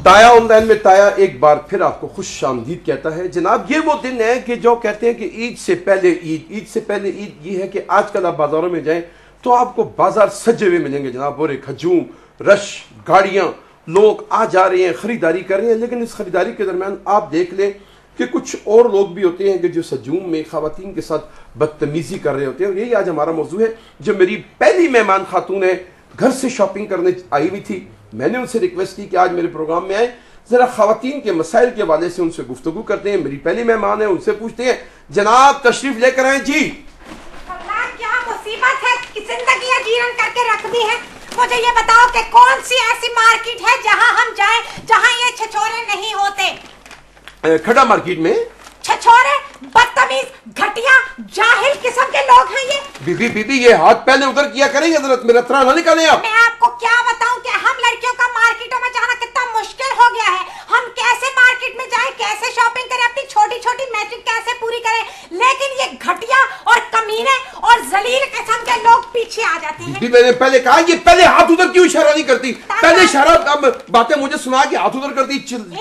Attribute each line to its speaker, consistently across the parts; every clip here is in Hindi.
Speaker 1: ताया ऑनलाइन में ताया एक बार फिर आपको खुश आमदीद कहता है। जनाब ये वो दिन है कि जो कहते हैं कि ईद से पहले ईद ये है कि आजकल आप बाजारों में जाएं तो आपको बाजार सजे हुए मिलेंगे जनाब, बोरे खजूम, रश, गाड़ियां, लोग आ जा रहे हैं, खरीदारी कर रहे हैं। लेकिन इस खरीदारी के दरमियान आप देख लें कि कुछ और लोग भी होते हैं कि जो सजूम में खवातीन के साथ बदतमीजी कर रहे होते हैं। और यही आज हमारा मौजू है। जो मेरी पहली मेहमान खातून है, घर से शॉपिंग करने आई हुई थी, मैंने उनसे रिक्वेस्ट की कि आज मेरे प्रोग्राम में आए, जरा खवातीन के मसाइल के हवाले से उनसे गुफ्तगू करते हैं। मेरी पहली मेहमान है, उनसे पूछते हैं। जनाब तशरीफ लेकर आए जी।
Speaker 2: क्या मुसीबत है, जिंदगी जीवन करके रख दी है। मुझे ये बताओ कि कौन सी ऐसी मार्केट है जहां हम जाएं जहां ये छछोरे नहीं होते।
Speaker 1: खड़ा मार्केट में
Speaker 2: छछोरे, बदतमीज, घटिया, जाहिल किस्म के लोग हैं ये।
Speaker 1: बीबी ये हाथ पहले उधर किया करेंगे, मेरा त्राण ना निकालें आप।
Speaker 2: मैं आपको क्या बताऊं कि हम लड़कियों का मार्केटों में जाना कितना मुश्किल हो गया है। हम कैसे मार्केट में जाएं, कैसे शॉपिंग करें, अपनी छोटी छोटी मैचिंग कैसे पूरी करें, लेकिन ये घटिया और कमीने और जलील किस्म के लोग पीछे आ जाते हैं।
Speaker 1: मैंने पहले कहा ये पहले हाथ उधर क्यों इशारा नहीं करती, पहले इशारा बातें मुझे सुना के हाथ उधर करती।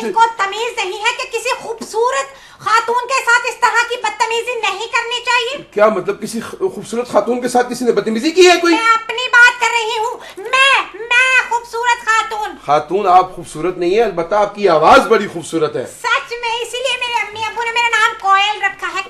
Speaker 2: इनको तमीज नहीं है कि किसी खूबसूरत खातून के साथ इस तरह की बदतमीजी नहीं करनी चाहिए।
Speaker 1: क्या मतलब किसी खूबसूरत खातून के साथ किसी ने बदतमीजी की है कोई?
Speaker 2: मैं अपनी बात कर रही हूँ। मैं खूबसूरत
Speaker 1: खातून आप खूबसूरत नहीं है, अलबत्ता आपकी आवाज बड़ी खूबसूरत है।
Speaker 2: सच में, इसीलिए मेरे अम्मी अब्बू ने मेरा नाम कोयल रखा है।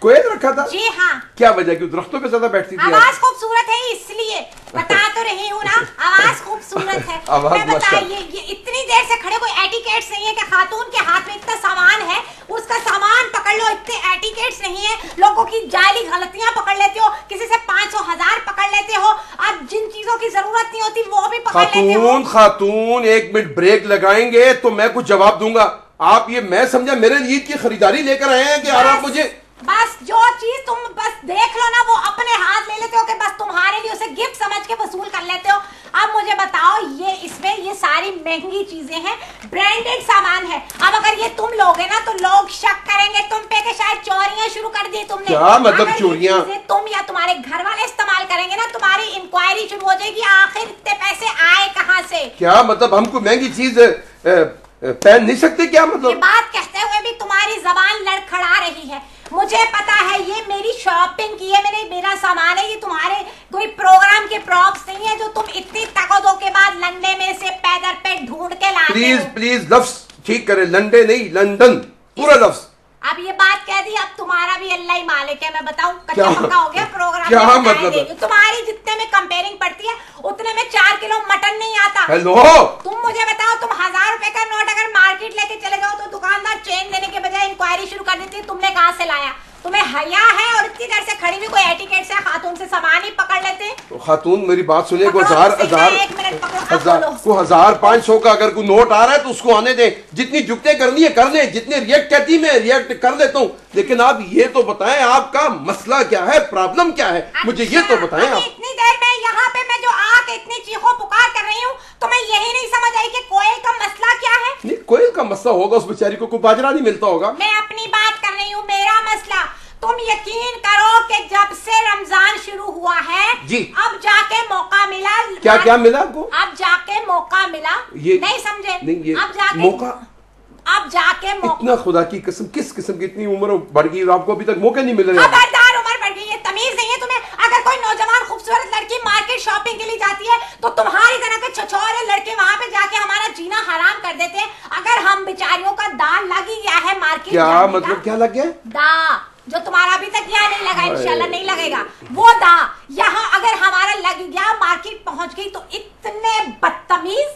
Speaker 1: कोयल रखा था?
Speaker 2: जी हाँ।
Speaker 1: क्या वजह, क्यों दरख्तों पे ज्यादा बैठती थी?
Speaker 2: आवाज खूबसूरत है इसलिए बता तो रही हूँ ना, आवाज खूबसूरत है। मैं बताइए, ये इतनी देर से खड़े, कोई एटिकेट्स नहीं है कि खातून के हाथ में इतना सामान है उसका सामान पकड़ लो, इतने एटिकेट्स नहीं है। लोगों की जाली गलतियां पकड़ लेते हो, किसी से 500,000 पकड़ लेते हो, अब जिन चीजों की जरूरत नहीं होती वो भी पकड़ लेते हो।
Speaker 1: खातून 1 मिनट ब्रेक लगाएंगे तो मैं कुछ जवाब दूंगा। आप ये मैं समझा मेरे ईद की खरीदारी लेकर आए हैं कि आप मुझे
Speaker 2: बस जो चीज तुम बस देख लो ना वो अपने हाथ ले लेते हो कि बस तुम्हारे लिए उसे गिफ्ट समझ के वसूल कर लेते हो। अब मुझे बताओ, ये इसमें ये सारी महंगी चीजें हैं, ब्रांडेड सामान है। अब अगर ये तुम लोगे ना तो लोग शक करेंगे तुम पे कि शायद चोरियां शुरू कर दी तुमने।
Speaker 1: क्या मतलब चोरियां?
Speaker 2: तुम या तुम्हारे घर वाले इस्तेमाल करेंगे ना, तुम्हारी इंक्वायरी शुरू हो जाएगी, आखिर इतने पैसे आए कहाँ से।
Speaker 1: क्या मतलब हम कोई महंगी चीज पहन नहीं सकते? क्या मतलब?
Speaker 2: ये बात कहते हुए भी तुम्हारी जबान लड़खड़ा रही है। मुझे पता है ये मेरी शॉपिंग की है, मेरा सामान है, ये तुम्हारे कोई प्रोग्राम के प्रॉप्स नहीं है जो तुम इतनी तकदों के बाद लंदन में से पैदर पे ढूंढ के लाते हो।
Speaker 1: प्लीज लफ्ज ठीक करे, लंदन नहीं लंदन, पूरा लफ्ज।
Speaker 2: अब ये बात कह दी, अब तुम्हारा भी अल्लाह ही मालिक है। मैं बताऊं, कच्चा पक्का हो गया प्रोग्राम।
Speaker 1: क्या मतलब?
Speaker 2: तुम्हारी जितने में कंपेयरिंग पड़ती है उतने में 4 किलो मटन नहीं आता।
Speaker 1: हेलो,
Speaker 2: तुम मुझे बताओ, तुम 1000 रुपए का नोट अगर मार्केट लेके चले जाओ तो दुकानदार चेन देने के बजाय इंक्वायरी शुरू कर देती है तुमने कहाँ से लाया। तुम्हें हया है और इतनी देर से खड़ी हुई कोई एटिकेट से खातून से सामान ही पकड़ लेते।
Speaker 1: तो खातून मेरी बात सुनिए, को 1500 का अगर कोई नोट आ रहा है तो उसको आने दें, जितनी जुगते करनी है कर ले, जितने रिएक्ट कहती मैं रिएक्ट कर लेता हूँ। लेकिन आप ये तो बताएं आपका मसला क्या है, प्रॉब्लम क्या है, मुझे ये तो बताएं आप।
Speaker 2: इतनी देर में यहाँ पे मैं जो आके इतनी चीखों पुकार कर रही हूँ तो मैं यही नहीं समझ आई कि कोयल का मसला क्या है।
Speaker 1: नहीं, कोयल का मसला होगा, उस बेचारी को कोई बाजरा नहीं मिलता होगा।
Speaker 2: मैं अपनी बात कर रही हूँ, मेरा मसला। तुम यकीन करो कि जब से रमजान शुरू हुआ है
Speaker 1: जी,
Speaker 2: अब जाके मौका मिला।
Speaker 1: क्या मिला आपको?
Speaker 2: अब जाके मौका मिला, ये नहीं समझे?
Speaker 1: नहीं, ये
Speaker 2: अब जाके
Speaker 1: मौका,
Speaker 2: अब जाके
Speaker 1: इतना खुदा की कसम, किस किस्म की इतनी उम्र बढ़ गई और आपको अभी तक मौके नहीं मिल रहे?
Speaker 2: खबरदार, उम्र बढ़ गई है, तमीज नहीं है तुम्हें। अगर कोई नौजवान खूबसूरत लड़की मार्केट शॉपिंग के लिए जाती है तो तुम्हारी तरह के छछोरे लड़के वहाँ पे जाके हमारा जीना हराम कर देते हैं। अगर हम बेचारियों का दाल लग ही गया है मार्केट,
Speaker 1: क्या मतलब क्या लग गया?
Speaker 2: दा जो तुम्हारा अभी तक यहाँ नहीं लगा, इंशाल्लाह नहीं लगेगा वो दा, यहाँ अगर हमारा लग गया, मार्केट पहुंच गई तो इतने बदतमीज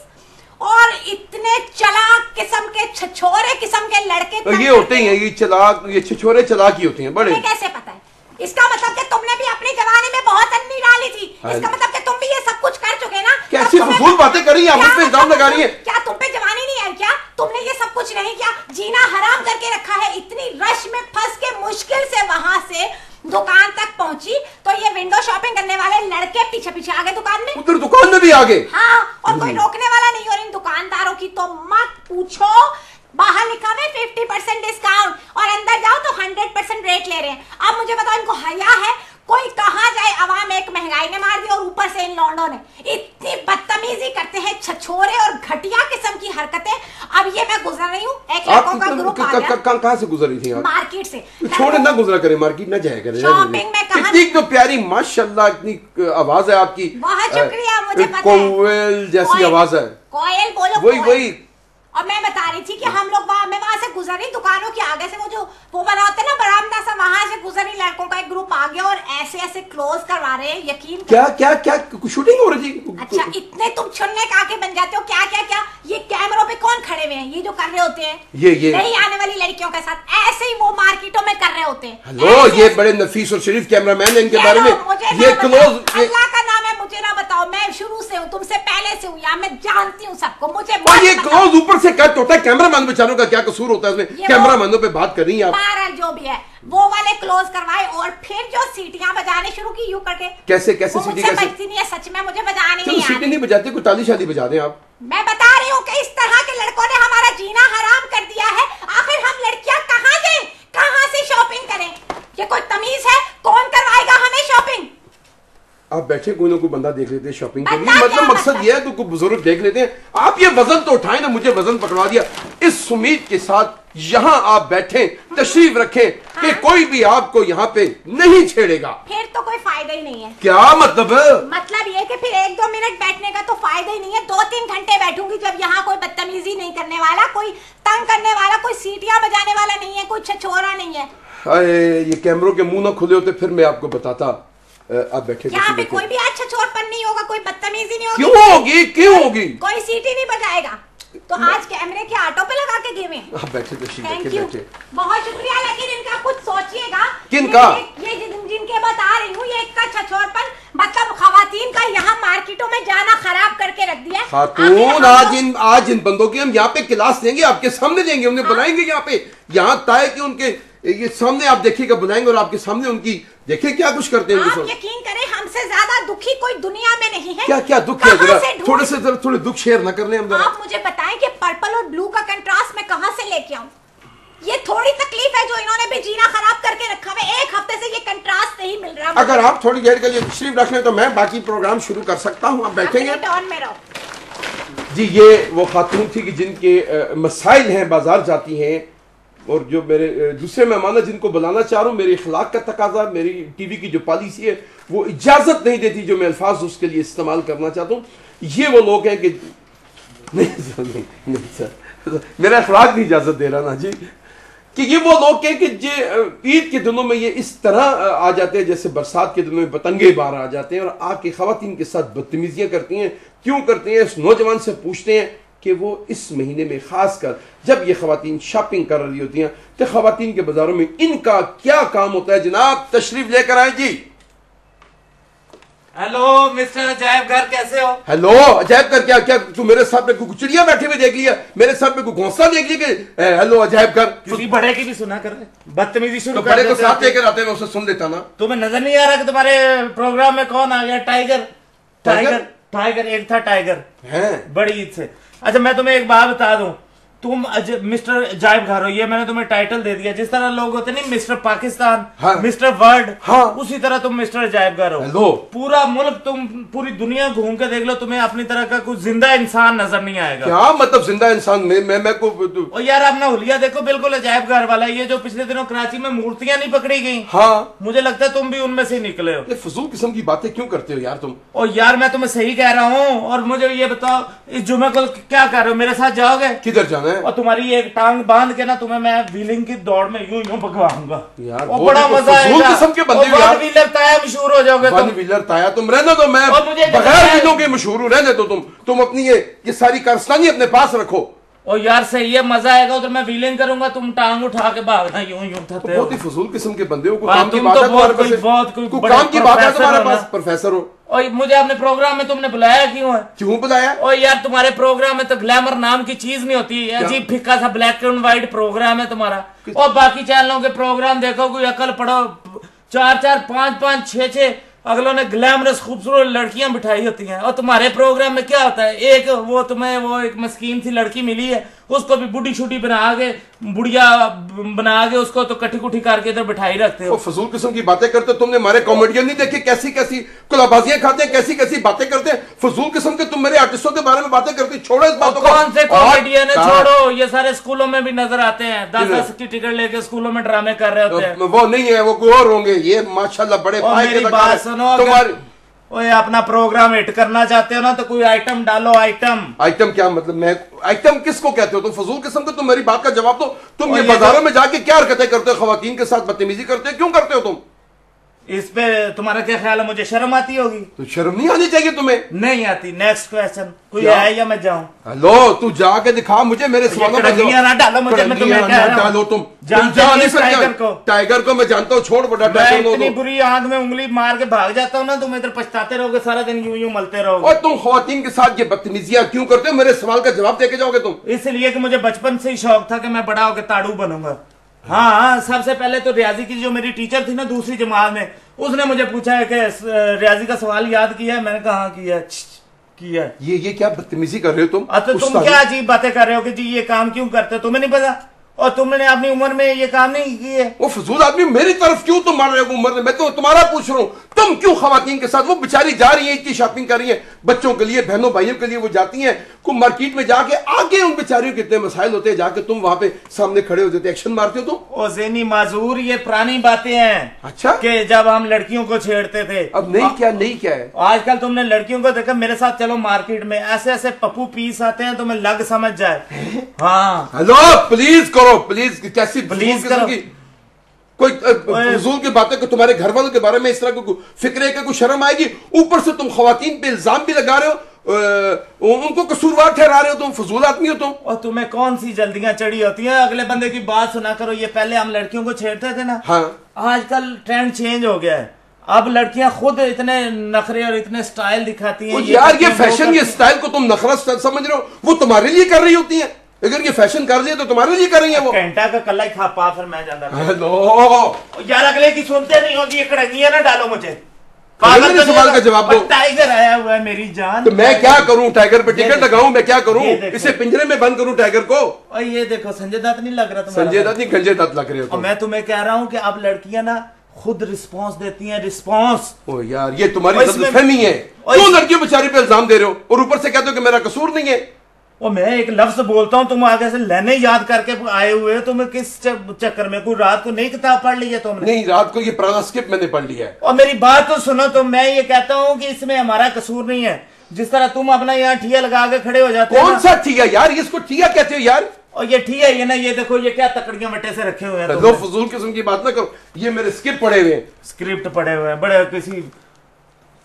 Speaker 2: और इतने चलाक किस्म के छछोरे किस्म के लड़के
Speaker 1: तो ये होते हैं, ये चलाक, ये छछोरे चलाक ही होते हैं बड़े।
Speaker 2: कैसे पता है? इसका मतलब कि तुमने भी अपनी जवानी में बहुत अन्नी डाली थी। इसका मतलब कि तुम भी ये सब कुछ कर चुके ना।
Speaker 1: कैसी फजूल बातें कर रही हैं, मुझ पे इल्जाम लगा रही हैं।
Speaker 2: क्या तुम पे जवानी नहीं है क्या? तुमने ये सब कुछ नहीं किया, जीना हराम करके रखा है। इतनी रश में फंस के मुश्किल से वहां से दुकान तक पहुंची तो ये विंडो शॉपिंग करने वाले लड़के पीछे पीछे आ गए दुकान में।
Speaker 1: उधर दुकान में भी आ गए?
Speaker 2: हाँ, और कोई रोकने वाला नहीं। और इन दुकानदारों की तो मत पूछो, बाहर लिखा है 50% डिस्काउंट और अंदर जाओ तो 100% रेट ले रहे हैं। अब मुझे बताओ, इनको हया है? कोई कहाँ जाए, आवाम एक महंगाई ने मार दी और ऊपर से इन लौंडों ने इतनी बदतमीजी करते हैं, छछोरे और घटिया किस्म की हरकतें। अब ये मैं गुजर रही हूँ, एक लड़कों का ग्रुप आ गया।
Speaker 1: कहाँ से गुजर रही थी आप?
Speaker 2: मार्केट से।
Speaker 1: छोड़े ना गुजरा करे, मार्केट ना जाया करे।
Speaker 2: शॉपिंग में कहाँ?
Speaker 1: इतनी तो प्यारी माशाल्लाह, इतनी आवाज है आपकी,
Speaker 2: बहुत शुक्रिया, मुझे पता है
Speaker 1: कोयल जैसी आवाज है।
Speaker 2: कोयल बोलो,
Speaker 1: वही।
Speaker 2: और मैं बता रही थी कि हम लोग मैं वहां से गुजरी, दुकानों के आगे से वो बना होता है ना बरामदा सा, वहां से गुजरी, लड़कों का एक ग्रुप आ गया और ऐसे ऐसे क्लोज करवा रहे हैं। यकीन
Speaker 1: क्या शूटिंग हो रही थी?
Speaker 2: अच्छा, इतने तुम छुन्ने काके बन जाते हो। क्या ये कैमरों पे कौन खड़े हुए हैं? ये जो कर रहे होते हैं
Speaker 1: ये
Speaker 2: नहीं आने वाली लड़कियों के साथ ऐसे ही वो मार्केटों में कर रहे होते हैं।
Speaker 1: हेलो, ये बड़े नफीस और शरीफ कैमरामैन है, इनके बारे में ये क्लोज।
Speaker 2: अल्लाह का नाम है, मुझे ना बताओ, मैं शुरू से हूँ, तुमसे पहले से हूँ, मैं जानती हूँ सबको। मुझे
Speaker 1: ये क्लोज ऊपर से कट होता है, कैमरामैन बेचारों का क्या कसूर होता है इसमें? कैमरामैनों पे बात कर रही हैं आप।
Speaker 2: जो भी है वो वाले क्लोज करवाए और फिर जो सीटियां बजाने शुरू की यूं करके।
Speaker 1: कैसे सीटी कैसे
Speaker 2: बजती नहीं है? सच में मुझे बजानी नहीं
Speaker 1: है। सीटी नहीं बजाते, कोई ताली शादी बजा दें आप।
Speaker 2: मैं बता रही हूँ कि इस तरह के लड़कों ने हमारा जीना हराम कर दिया है। आखिर हम लड़कियां कहाँ जाएं, कहाँ से शॉपिंग करें? ये कोई तमीज है? कौन करवाएगा हमें शॉपिंग?
Speaker 1: आप बैठे, कोई ना कोई बंदा देख लेते हैं शॉपिंग के लिए, मतलब मकसद ये है तो कोई बुजुर्ग देख लेते हैं। आप ये वजन तो उठाए ना, मुझे वजन पकड़वा दिया। इस उम्मीद के साथ यहाँ आप बैठे, तशरीफ रखें कि कोई भी आपको यहाँ पे नहीं छेड़ेगा।
Speaker 2: फिर तो कोई फायदा ही नहीं है।
Speaker 1: क्या मतलब?
Speaker 2: मतलब ये कि फिर 1-2 मिनट बैठने का तो फायदा ही नहीं है। 2-3 घंटे बैठूंगी जब यहाँ कोई बदतमीजी नहीं करने वाला, कोई तंग करने वाला, कोई सीटियां बजाने वाला नहीं है, कोई छछोरा नहीं है।
Speaker 1: अरे ये कैमरों के मुंह ना खुले होते फिर मैं आपको बताता। आप बैठे,
Speaker 2: यहाँ पे कोई भी अच्छा छोरपन नहीं होगा, कोई बदतमीजी नहीं होगी।
Speaker 1: क्यों होगी?
Speaker 2: कोई सीटी नहीं बजाएगा। तो आज कैमरे के ऑटो पे लगा के गेम है।
Speaker 1: आप बैठे,
Speaker 2: बैठे। बहुत शुक्रिया, लेकिन इनका कुछ सोचिएगा।
Speaker 1: किनका?
Speaker 2: ये जिनके बता रही हूँ, ये इनका छछोरपन, मतलब खवातीन का यहाँ मार्केटों में जाना खराब करके रख दिया।
Speaker 1: खातून, आज इन बंदों की हम यहाँ पे क्लास देंगे, आपके सामने देंगे, उन्हें बुलाएंगे यहाँ पे, यहाँ तय कि उनके ये सामने आप देखिएगा, बुलाएंगे और आपके सामने उनकी देखिए क्या कुछ करते हैं।
Speaker 2: आप यकीन करें, हमसे ज्यादा दुखी कोई दुनिया में नहीं है।
Speaker 1: क्या दुख है? जरा थोड़े दुख शेयर ना कर लें हम।
Speaker 2: आप मुझे बताएं कि पर्पल और ब्लू का कंट्रास्ट मैं कहां से लेके आऊं? ये थोड़ी तकलीफ है जो इन्होंने भी जीना खराब करके रखा है। 1 हफ्ते से ये कंट्रास्ट नहीं मिल रहा।
Speaker 1: अगर आप थोड़ी देर के लिए तशरीफ रख लें तो मैं बाकी प्रोग्राम शुरू कर सकता हूँ। आप बैठेंगे?
Speaker 2: में रहो
Speaker 1: जी। ये वो खातून थी कि जिनके मसाइल हैं, बाजार जाती हैं, और जो मेरे दूसरे मेहमान है जिनको बुलाना चाह रहा हूँ, मेरे इखलाक का तकाजा, मेरी टीवी की जो पॉलिसी है वो इजाजत नहीं देती जो मैं अल्फाज उसके लिए इस्तेमाल करना चाहता हूँ। ये वो लोग हैं कि नहीं सर, मेरा इखलाक नहीं इजाजत दे रहा ना जी, कि ये वो लोग हैं कि ईद के दिनों में ये इस तरह आ जाते हैं जैसे बरसात के दिनों में पतंगे बाहर आ जाते हैं और आके खवातीन के साथ बदतमीजियां करती हैं। क्यों करती हैं? इस नौजवान से पूछते हैं कि वो इस महीने में खासकर जब ये खवातीन शॉपिंग कर रही होती हैं तो खवातीन के बाजारों में इनका क्या काम होता है। जनाब तशरीफ लेकर आए जी।
Speaker 3: हेलो मिस्टर अजायब घर, कैसे हो?
Speaker 1: हेलो अजायब घर, क्या तू मेरे साथ में कुछ चिड़िया बैठे हुए देख लिया? मेरे साथ में कोई घोंसला देख लिया कि हेलो अजायब घर?
Speaker 3: किसी बड़े की भी सुना कर बदतमीजी शुरू
Speaker 1: कर बड़े को साथ लेकर आते हैं, मैं उसे सुन लेता ना।
Speaker 3: तुम्हें नजर नहीं आ रहा कि तुम्हारे प्रोग्राम में कौन आ गया? टाइगर एक था, टाइगर है बड़ी ईद से। अच्छा मैं तुम्हें एक बात बता दूं, तुम मिस्टर अजायब घर हो, ये मैंने तुम्हें टाइटल दे दिया। जिस तरह लोग होते नहीं मिस्टर पाकिस्तान,
Speaker 1: हाँ,
Speaker 3: मिस्टर वर्ल्ड,
Speaker 1: हाँ,
Speaker 3: उसी तरह तुम मिस्टर अजायब घर हो। पूरा मुल्क, तुम पूरी दुनिया घूम के देख लो, तुम्हें अपनी तरह का कोई जिंदा इंसान नजर नहीं आएगा।
Speaker 1: क्या मतलब जिंदा इंसान? मैं को
Speaker 3: और यार अपना हुलिया देखो, बिल्कुल अजायब घर वाला। ये जो पिछले दिनों कराची में मूर्तियां नहीं पकड़ी गई,
Speaker 1: हाँ,
Speaker 3: मुझे लगता है तुम भी उनमें से निकले हो।
Speaker 1: फजूल किस्म की बातें क्यों करते हो यार तुम?
Speaker 3: और यार मैं तुम्हें सही कह रहा हूँ। और मुझे ये बताओ, इस जुमे को क्या कर रहे हो? मेरे साथ जाओगे?
Speaker 1: किधर जाना है?
Speaker 3: और तुम्हारी एक टांग बांध के ना तुम्हें मैं व्हीलिंग की दौड़ में यूं भगवाऊंगा
Speaker 1: यार।
Speaker 3: वो बड़ा मजा आएगा।
Speaker 1: किस्म के बंदे हो यार।
Speaker 3: व्हीलर ताया मशहूर हो जाओगे तुम।
Speaker 1: व्हीलर ताया तुम रहने दो, मैं बगैर व्हीलों के मशहूर हूं, रहने दो तुम अपनी ये सारी कारस्तानी अपने पास रखो।
Speaker 3: और यार सही है, मजा आएगा। उधर मैं व्हीलिंग करूंगा, तुम टांग उठा के भागना यूं थते हो।
Speaker 1: बहुत ही फजूल किस्म के बंदे हो।
Speaker 3: काम की बात है
Speaker 1: तुम्हारे पास, प्रोफेसर हो।
Speaker 3: और मुझे अपने प्रोग्राम में तुमने बुलाया क्यों है?
Speaker 1: क्यों बुलाया?
Speaker 3: और यार तुम्हारे प्रोग्राम में तो ग्लैमर नाम की चीज नहीं होती। अजीब फिक्का सा ब्लैक एंड व्हाइट प्रोग्राम है तुम्हारा। और बाकी चैनलों के प्रोग्राम देखो, कोई अकल पढ़ो, 4-4, 5-5, 6-6 अगलों ने ग्लैमरस खूबसूरत लड़कियां बिठाई होती हैं। और तुम्हारे प्रोग्राम में क्या होता है? एक वो तुम्हें वो एक मस्कीन सी लड़की मिली है, उसको भी बुढ़ी छुटी बना के, बुढ़िया बना के उसको तो कटी कुटी करके इधर बिठाई रखते हो।
Speaker 1: फजूल किस्म की बातें करते हो। तुमने हमारे कॉमेडियन नहीं देखे कैसी कैसी कुलाबाजियां खाते हैं, कैसी कैसी बातें करते हैं। फजूल किस्म के तुम मेरे आर्टिस्टों के बारे में बातें करते हो। छोड़ो इस बातों को।
Speaker 3: कौन से कॉमेडियन है? छोड़ो, ये सारे स्कूलों में भी नजर आते हैं, 10-10 की टिकट लेके स्कूलों में ड्रामे कर रहे होते हैं।
Speaker 1: वो नहीं है, वो कोई और होंगे। ये माशाल्लाह बड़े
Speaker 3: मेरी बात सुनो, ओए अपना प्रोग्राम हिट करना चाहते हो ना तो कोई आइटम डालो। आइटम
Speaker 1: क्या मतलब? मैं आइटम किसको कहते हो? तुम फजूल किस्म को, तुम मेरी बात का जवाब दो। तुम ये बाजारों में जाके क्या हरकतें करते हो? खवातीन के साथ बदतमीजी करते हो, क्यों करते हो तुम?
Speaker 3: इस पे तुम्हारा क्या ख्याल है? मुझे शर्म आती होगी?
Speaker 1: तो शर्म नहीं आनी चाहिए तुम्हें?
Speaker 3: नहीं आती। नेक्स्ट क्वेश्चन कोई है या मैं जाऊं?
Speaker 1: हेलो, तू जाके दिखा मुझे मेरे सवालों का जवाब।
Speaker 3: ना डालो मुझे, मैं तुम्हें कह रहा हूं।
Speaker 1: डालो तुम
Speaker 3: जा नहीं सकते।
Speaker 1: टाइगर को मैं जानता हूं, छोड़ बड़ा टाइगर को।
Speaker 3: इतनी बुरी आंख में उंगली मार के भाग जाता हूं ना, तुम इधर पछताते रहोगे सारा दिन, यूं मलते रहोगे।
Speaker 1: और तुम खवातीन के साथ ये बदतमीजियां क्यों करते हो? मेरे सवाल का जवाब देके जाओगे तुम?
Speaker 3: इसलिए कि मुझे बचपन से ही शौक था कि मैं बड़ा होकर ताड़ू बनूंगा। हाँ, सबसे पहले तो रियाजी की जो मेरी टीचर थी ना दूसरी जमात में, उसने मुझे पूछा है कि रियाजी का सवाल याद किया है? मैंने कहा किया।
Speaker 1: ये क्या बदतमीजी कर रहे हो तुम?
Speaker 3: तो तुम क्या अजीब बातें कर रहे हो कि जी ये काम क्यों करते हो? तुम्हें नहीं पता? और तुमने अपनी उम्र में ये काम नहीं किए।
Speaker 1: वो फजूल आदमी, मेरी तरफ क्यों तुम मार रहे हो उम्र में? मैं तो तुम्हारा पूछ रहा हूँ, तुम क्यों खवातीन के साथ? वो बेचारी जा रही है, इतनी शॉपिंग कर रही है बच्चों के लिए, बहनों भाइयों के लिए वो जाती हैं, को मार्केट में जाके आगे उन बेचारियों के कितने मसाइल होते हैं, जाके तुम वहां पे सामने खड़े हो जाते, एक्शन मारते हो तुम।
Speaker 3: ओ ज़ेनी माजूर, ये पुरानी बातें हैं।
Speaker 1: अच्छा,
Speaker 3: कि जब हम लड़कियों को छेड़ते थे।
Speaker 1: अब नहीं क्या है?
Speaker 3: आजकल तुमने लड़कियों को देखा, मेरे साथ चलो मार्केट में, ऐसे ऐसे पप्पू पीस आते हैं तुम्हें लग समझ जाए। हाँ,
Speaker 1: हेलो, प्लीज करो, प्लीज। कैसी
Speaker 3: प्लीज करो?
Speaker 1: कोई फजूल की बातें, तुम्हारे घर वालों के बारे में इस तरह को फिक्र है, कोई शर्म आएगी? ऊपर से तुम खवातीन पे इल्जाम भी लगा रहे हो, उनको कसूरवार ठहरा रहे हो तुम। फजूल आदमी हो तुम।
Speaker 3: और तुम्हें कौन सी जल्दियां चढ़ी होती हैं? अगले बंदे की बात सुना करो। ये पहले हम लड़कियों को छेड़ते थे ना।
Speaker 1: हाँ, आजकल
Speaker 3: ट्रेंड चेंज हो गया है। अब लड़कियां खुद इतने नखरे और इतने स्टाइल दिखाती हैं।
Speaker 1: यार ये फैशन, ये स्टाइल को तुम नखरा समझ रहे हो? वो तुम्हारे लिए कर रही होती है। अगर ये फैशन कर रही है तो तुम्हारे लिए कर रही है वो।
Speaker 3: घंटा का कल्ला ही खा पा, फिर मैं जाता।
Speaker 1: हेलो
Speaker 3: यार, अगले की सुनते नहीं होगी, ये कड़ंगियां ना डालो मुझे।
Speaker 1: मेरे सवाल का जवाब दो।
Speaker 3: टाइगर आया हुआ है मेरी जान,
Speaker 1: तो मैं क्या करूं? टाइगर पे टिकट लगाऊं? मैं क्या करूं? इसे पिंजरे में बंद करूं टाइगर को?
Speaker 3: और ये देखो, संजय दत्त नहीं लग रहा तुम्हारा?
Speaker 1: संजय दत्त नहीं, गंजे दत्त लग रहे हो।
Speaker 3: मैं तुम्हें कह रहा हूं कि अब लड़कियां ना खुद रिस्पॉन्स देती हैं। रिस्पॉन्स।
Speaker 1: ओ यार, ये तुम्हारी गलतफहमी है। क्यों लड़कियों बेचारी पे इल्जाम दे रहे हो और ऊपर से कहते हो कि मेरा कसूर नहीं है?
Speaker 3: और मैं एक लफ्ज बोलता हूँ, तुम आगे से लेने याद करके आए हुए हो। तुम्हें किस चक्कर में? कोई रात को नई किताब पढ़ ली है तुमने?
Speaker 1: नहीं, रात को ये पुराना स्क्रिप्ट मैंने पढ़ लिया है।
Speaker 3: और मेरी बात तो सुनो, तो मैं ये कहता हूँ कि इसमें हमारा कसूर नहीं है। जिस तरह तुम अपना यहाँ ठिया लगा के खड़े हो जाते हो।
Speaker 1: कौन सा ठिया यार? इसको ठिया कहते हो यार?
Speaker 3: और ये ठिया ये ना, ये देखो, ये क्या तकड़ियां मट्टे से रखे हुए हैं।
Speaker 1: लो, फजूल किस्म की बात ना करो। ये मेरे स्क्रिप्ट पढ़े हुए हैं।
Speaker 3: स्क्रिप्ट पढ़े हुए हैं? बड़े किसी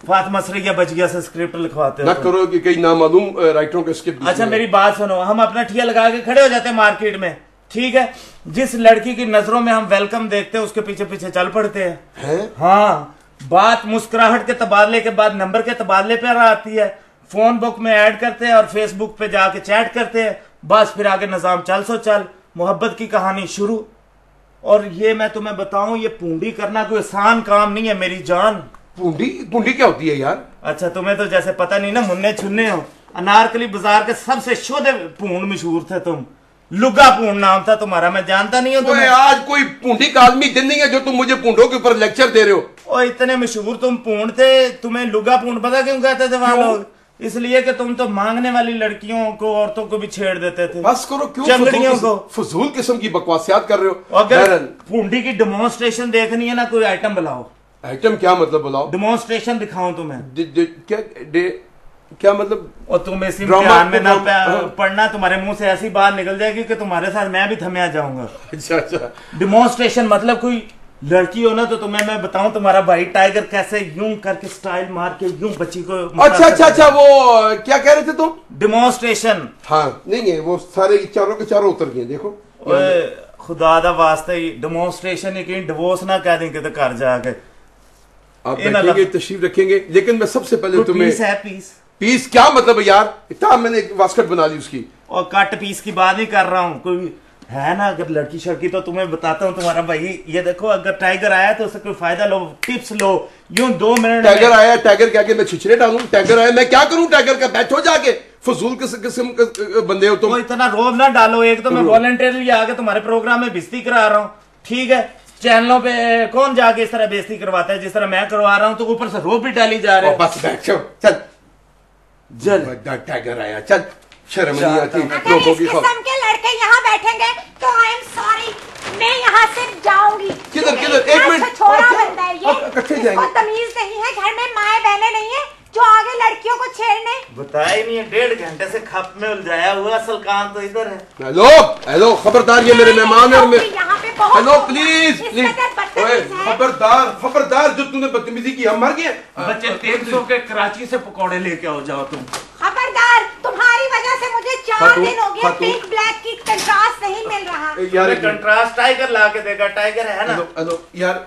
Speaker 3: फातिमा सरिया बचगिया से स्क्रिप्ट लिखवाते
Speaker 1: ना करो कि कई नामालूम राइटरों के स्क्रिप्ट।
Speaker 3: अच्छा, मेरी बात सुनो, हम अपना ठिया लगा के खड़े हो जाते हैं मार्केट में, ठीक है? जिस लड़की की नजरों में हम वेलकम देखते हैं उसके पीछे पीछे चल पड़ते हैं। हाँ, बात मुस्कुराहट के तबादले के बाद नंबर के तबादले पर आती है। फोन बुक में ऐड करते हैं और फेसबुक पे जाके चैट करते हैं। बस फिर आगे निजाम चल सो चल, मोहब्बत की कहानी शुरू। और ये मैं तुम्हें बताऊं, ये पूंडी करना कोई आसान काम नहीं है मेरी जान।
Speaker 1: पूंडी क्या होती है यार?
Speaker 3: अच्छा, तुम्हें तो जैसे पता नहीं ना, मुन्ने छुन्ने हो। अनारकली बाजार के सबसे शुद्ध पूंड मशहूर थे तुम। लुगा पूंड नाम था तुम्हारा, मैं जानता नहीं हूँ तुम्हें।
Speaker 1: आज कोई पूंडी का आदमी दिन नहीं है जो तुम मुझे पूंडों के ऊपर लेक्चर दे रहे हो।
Speaker 3: और इतने मशहूर तुम पूंड थे, तुम्हें लुगा पूंड पता क्यों कहते थे वहां लोग? इसलिए कि तुम तो मांगने वाली लड़कियों को, औरतों को भी छेड़ देते थे।
Speaker 1: बस करो, क्यों
Speaker 3: चंगड़ियों को
Speaker 1: फजूल किस्म की बकवासियात कर रहे हो?
Speaker 3: अगर पूंडी की डेमोन्स्ट्रेशन देखनी है ना, कोई आइटम बुलाओ।
Speaker 1: आइटम क्या मतलब? बुलाओ,
Speaker 3: डेमोन्स्ट्रेशन दिखाऊं तुम्हें।
Speaker 1: क्या मतलब?
Speaker 3: और तुम इसी इम्तिहान में ना पढ़ना, तुम्हारे मुंह से ऐसी बात निकल जाएगी कि तुम्हारे साथ मैं भी थमिया जाऊंगा।
Speaker 1: अच्छा।
Speaker 3: डेमोन्स्ट्रेशन मतलब कोई लड़की हो ना, तो तुम्हें मैं बताऊं, तुम्हारा भाई टाइगर कैसे यूं करके स्टाइल मार के यूं बच्ची को।
Speaker 1: अच्छा, वो क्या कह रहे थे तुम?
Speaker 3: डेमोन्स्ट्रेशन।
Speaker 1: हाँ, नहीं है, वो सारे चारों के चारों उतर गए। देखो,
Speaker 3: खुदा दा वास्ते डेमोन्स्ट्रेशन ही कहीं डिवोर्स ना कह देंगे तो घर जाके
Speaker 1: आप बैठेंगे, तशरीफ रखेंगे। लेकिन मैं सबसे पहले तुम्हें
Speaker 3: पीस है।
Speaker 1: पीस क्या मतलब यार? इतना मैंने वास्कट बना ली उसकी।
Speaker 3: और कट पीस की बात नहीं कर रहा हूँ, कोई है ना अगर लड़की शड़की, तो तुम्हें बताता हूँ। तुम्हारा भाई ये देखो, अगर टाइगर आया तो उससे कोई फायदा लो, टिप्स लो। यूं 2 मिनट
Speaker 1: टाइगर आया, टाइगर क्या कि मैं छिछरे डालूं? टाइगर आया, मैं क्या करूं? टाइगर का बैठो जाके, फजूल किस्म के बंदे हो तुम।
Speaker 3: इतना रोब ना डालो, एक तो मैं वॉलंटियरली आके तुम्हारे प्रोग्राम में बेइज्जती करा रहा हूँ, ठीक है? चैनलों पे कौन जाके इस तरह बेइज्जती करवाता है जिस तरह मैं करवा रहा हूँ? तो ऊपर से रोब भी डाली जा रहे हैं।
Speaker 1: बस बैठ चल जल टाइगर आया, चल शर्म नहीं आती लोगों की।
Speaker 2: किस्म के लड़के यहाँ बैठेंगे तो आई एम सॉरी, मैं यहाँ से जाऊंगी।
Speaker 1: किधर एक मिनट,
Speaker 2: छोड़ा बंदा है ये,
Speaker 1: कच्चे जाएंगे।
Speaker 2: तमीज नहीं है, घर में माए बहने नहीं है जो आगे लड़कियों को छेड़ने।
Speaker 3: बताया ही नहीं है, 1.5 घंटे से खप में उलझाया हुआ। असल काम तो इधर है।
Speaker 1: हेलो खबरदार, ये मेरे मेहमान है।
Speaker 2: यहाँ पे
Speaker 1: हेलो प्लीज खबरदार जो तूने बदतमीजी की, हम मर गए।
Speaker 3: बच्चे 300 के कराची से पकौड़े लेके आओ जाओ तुम।
Speaker 2: खबरदार, तुम्हारी वजह से मुझे 4 दिन हो गए पिंक ब्लैक की कंट्रास्ट नहीं मिल रहा।
Speaker 3: यार कंट्रास्ट टाइगर ला के देगा, टाइगर है ना।
Speaker 1: हेलो यार,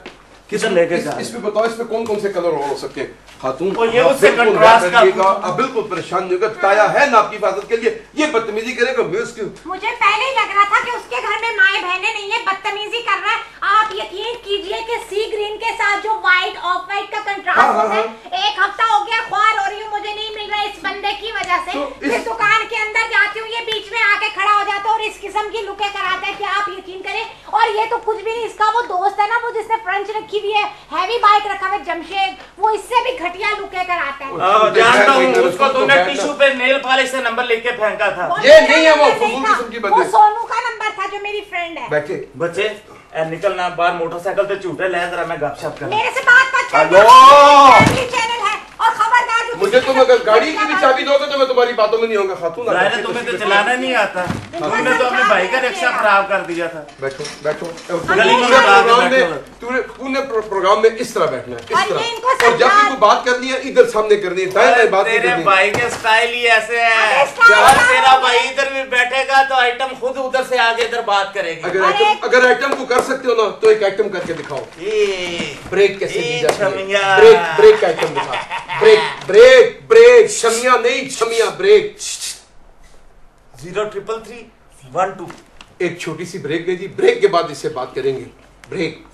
Speaker 3: किधर लेके जा?
Speaker 1: इसमें बताओ, इसमें कौन कौन से कलर हो सकते हैं खातून?
Speaker 3: ये उससे कंट्रास्ट का
Speaker 1: बिल्कुल परेशान नहीं होगा, ताया है ना आपकी हिफाजत के लिए। ये बदतमीजी करेगा
Speaker 2: मुझे पहले ही लग रहा था कि उसके घर में माए बहने नहीं है, बदतमीजी कर रहा है। आप यकीन कीजिए कि सी ग्रीन के साथ जो व्हाइट ऑफ व्हाइट का कंट्रास्ट है, 1 हफ्ता हो गया ख्वार हो रही हूँ, मुझे नहीं मिल रहा इस बंदे की वजह से। फिर दुकान के अंदर जाती हूँ, ये बीच में आके खड़ा हो जाता है और इस किस्म की लुके कराता है कि आप यकीन करें। और ये तो कुछ भी नहीं, इसका वो दोस्त है ना, वो जिसने फ्रेंच रखी हुई है, हैवी बाइक रखा हुआ जमशेद, वो इससे भी घटिया लुके कराता है।
Speaker 3: जानता हूँ उसको, तुमने टिश्यू पे नेल पॉलिश से नंबर लेके फेंका था।
Speaker 1: ये नहीं है वो फजूल किस्म की बंदे।
Speaker 2: वो सोनू का नंबर था जो मेरी फ्रेंड है।
Speaker 1: बैठे
Speaker 3: बच्चे निकलना बाहर, मोटरसाइकिल पे झूठे ले जरा, मैं गपशप कर।
Speaker 2: मेरे से बात मत कर, चैनल है। और खबरदार,
Speaker 1: मुझे तुम अगर गाड़ी की भी चाबी दोगे तो मैं तुम्हारी बातों में नहीं होगा खातून।
Speaker 3: तुम्हें तो चलाना नहीं आता, तुमने तो अपने भाई का रिक्शा खराब कर दिया था।
Speaker 1: बैठो
Speaker 3: तूने
Speaker 1: प्रोग्राम में इस तरह बैठना है, इस तरह। और जब भी कोई बात करनी है इधर सामने करनी है, दाएं बात नहीं करनी।
Speaker 3: भाई के स्टाइल ही ऐसे है, तेरा भाई इधर भी बैठेगा तो आइटम खुद उधर से आगे इधर बात करेगी।
Speaker 1: अगर आइटम को कर सकते हो ना तो एक आइटम करके दिखाओ। ब्रेक कैसे दी जाती है? ब्रेक का आइटम दिखा। ब्रेक शमिया नहीं, छमिया ब्रेक।
Speaker 3: 03331 2।
Speaker 1: एक छोटी सी ब्रेक दे दी, ब्रेक के बाद इससे बात करेंगे। ब्रेक